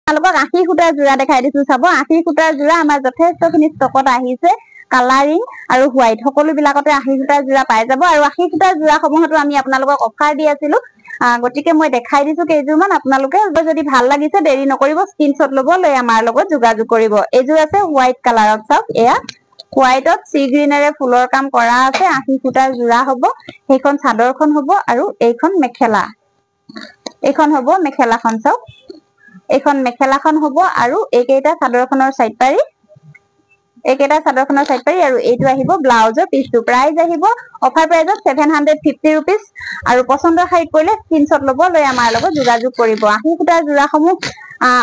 আপোনালোকক 80 সূতাৰ যোৰা দেখাই দিছো চাব 80 সূতাৰ যোৰা আমাৰ যথেষ্টখিনি ষ্টকত আহিছে কালাৰিং আৰু হোৱাইট সকলো বিলাকতে 80 সূতাৰ যোৰা পাই যাব আৰু 80 সূতাৰ যোৰা সমূহতো আমি আপোনালোকক অফাৰ দি আছিলো গতিকে মই দেখাই দিছো কেইজোৰমান আপোনালোকে যদি ভাল লাগিছে দেৰি নকৰিব স্ক্ৰিনশ্বট ল'ব লৈ আমাৰ লগত যোগাযোগ কৰিব এইযোৰ আছে হোৱাইট কালাৰত চাওক এয়া হোৱাইটত সি গ্ৰীনেৰে ফুলৰ কাম কৰা আছে 80 সূতাৰ যোৰা হ'ব সেইখন চাদৰখন হ'ব আৰু এইখন মেখেলা এইখন হ'ব মেখেলাখন চাওক এইখন মেখেলাখন হ'ব আৰু এইকেইটা চাদৰখনৰ সাইড পাৰি আৰু এইটো আহিব ব্লাউজৰ পিছটো প্ৰাইস আহিব অফাৰ প্ৰাইসত 750 रुपीस আৰু পছন্দৰ শাড়ী কৰিলে স্ক্ৰিনশ্বট ল'ব লৈ আমাৰ লগত যোগাযোগ কৰিব 80 সূতাৰ যোৰাসমূহ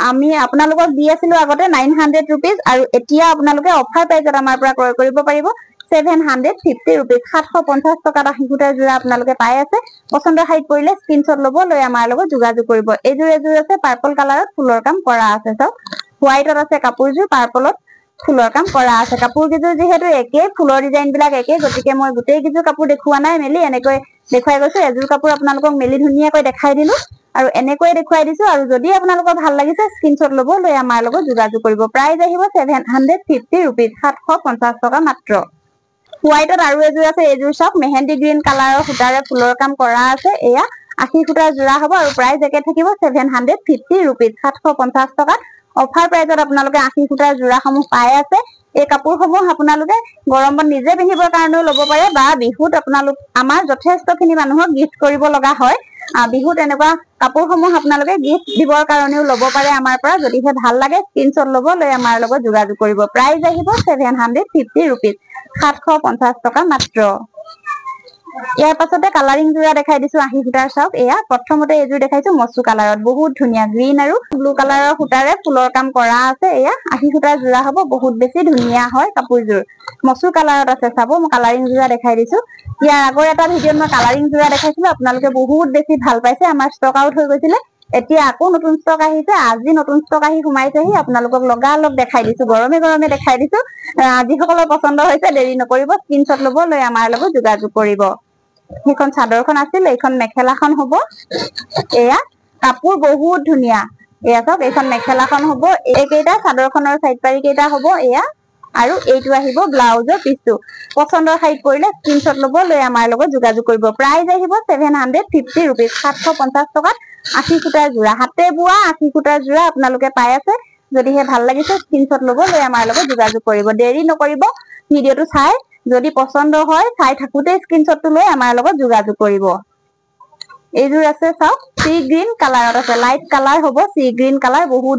আমি আপোনালোকক দি আছিলো আগতে 900 रुपीस আৰু এতিয়া আপোনালোকে অফাৰ প্ৰাইসত আমাৰ পৰা ক্ৰয় কৰিব পাৰিব 750 रुपीस 750 টকাত 80 সূতাৰ যোৰা আপোনালোকে পাই আছে পছন্দৰ শাড়ী কৰিলে স্ক্ৰিনশ্বট ল'ব লৈ আমাৰ লগত যোগাযোগ কৰিব এইযোৰ আছে পাৰ্পল কালাৰত ফুলৰ কাম কৰা আছে চাওক হোৱাইটত আছে কাপোৰযোৰ পাৰ্পলত ফুলৰ কাম কৰা আছে কাপোৰ কিযোৰ যেহেতু একে ফুলৰ ডিজাইন বিলাক একে গতিকে মই গোটেই কিযোৰ কাপোৰ দেখুৱা নাই মেলি এনেকৈ দেখাই গৈছো এযোৰ কাপোৰ আপোনালোকক মেলি ধুনিয়াকৈ দেখাই দিলো আৰু এনেকৈ দেখুৱাই দিছো আৰু যদি আপোনালোকৰ ভাল লাগিছে স্ক্ৰিনশ্বট ল'ব লৈ আমাৰ লগত যোগাযোগ কৰিব প্ৰাইস আহিব 750 रुपीस 750 টকা মাত্ৰ হোৱাইটত আৰু এযোৰ আছে এযোৰ চাওক মেহেন্দি গ্ৰীন কালাৰৰ সূতাৰে ফুলৰ কাম কৰা আছে এয়া 80 সূতাৰ যোৰা হ'ব আৰু প্ৰাইস একে থাকিব 750 रुपीस 750 টকা অফাৰ প্ৰাইসত আপোনালোকে 80 সূতাৰ যোৰাসমূহ পাই আছে এই কাপোৰসমূহ আপোনালোকে গৰমত নিজে পিন্ধিবৰ কাৰণেও ল'ব পাৰে বা বিহুত আপোনালোক আমাৰ যথেষ্টখিনি মানুহক গিফট কৰিব লগা হয় বিহুত এনেকুৱা কাপোৰসমূহ আপোনালোকে গিফট দিবৰ কাৰণেও ল'ব পাৰে আমাৰ পৰা যদিহে ভাল লাগে স্ক্ৰিনশ্বট ল'ব লৈ আমাৰ লগত যোগাযোগ কৰিব প্ৰাইস আহিব 750 रुपीस 750 টকা মাত্ৰ ইয়াৰ পাছতে কালাৰিং যোৰা দেখাই দিছো 80 সূতাৰ চাওক এয়া প্ৰথমতে এযোৰ দেখাইছো মসু কালাৰত বহুত ধুনিয়া গ্ৰীন আৰু ব্লু কালাৰৰ সূতাৰে ফুলৰ কাম কৰা আছে এয়া 80 সূতাৰ যোৰা হ'ব বহুত বেছি ধুনিয়া হয় কাপোৰযোৰ মসু কালাৰত আছে চাব মই কালাৰিং যোৰা দেখাই দিছো ইয়াৰ আগৰ এটা ভিডিঅত মই কালাৰিং যোৰা দেখাইছিলো আপোনালোকে বহুত বেছি ভাল পাইছে আমাৰ ষ্টক আউট হৈ গৈছিলে এতিয়া আকৌ নতুন ষ্টক আহিছে আজি নতুন ষ্টক আহি সোমাইছেহি আপোনালোকক লগালগ দেখাই দিছো গৰমে গৰমে দেখাই দিছো আজি সকলৰ পছন্দ হৈছে দেৰি নকৰিব স্ক্ৰিনশ্বট ল'ব লৈ আমাৰ লগত যোগাযোগ কৰিব সেইখন চাদৰখন আছিল এইখন মেখেলাখন হ'ব এয়া কাপোৰ বহুত ধুনিয়া এয়া চাওক এইখন মেখেলাখন হ'ব এইকেইটা চাদৰখনৰ সাইড পাৰি কেইটা হ'ব এয়া আৰু এইটো আহিব ব্লাউজৰ পিছটো পছন্দৰ শাড়ী কৰিলে স্ক্ৰিনশ্বট ল'ব লৈ আমাৰ লগত যোগাযোগ কৰিব প্ৰাইস আহিব 750 रुपीस 750 টকাত 80 সূতাৰ যোৰা হাতে বোৱা 80 সূতাৰ যোৰা আপোনালোকে পাই আছে যদিহে ভাল লাগিছে স্ক্ৰিনশ্বট ল'ব লৈ আমাৰ লগত যোগাযোগ কৰিব দেৰি নকৰিব ভিডিঅটো চাই যদি পছন্দ হয় চাই থাকোতে স্ক্ৰিনশ্বটটো লৈ আমাৰ লগত যোগাযোগ কৰিব এইযোৰ আছে চাওক সি গ্ৰীন কালাৰত আছে লাইট কালাৰ হ'ব সি গ্ৰীন কালাৰ বহুত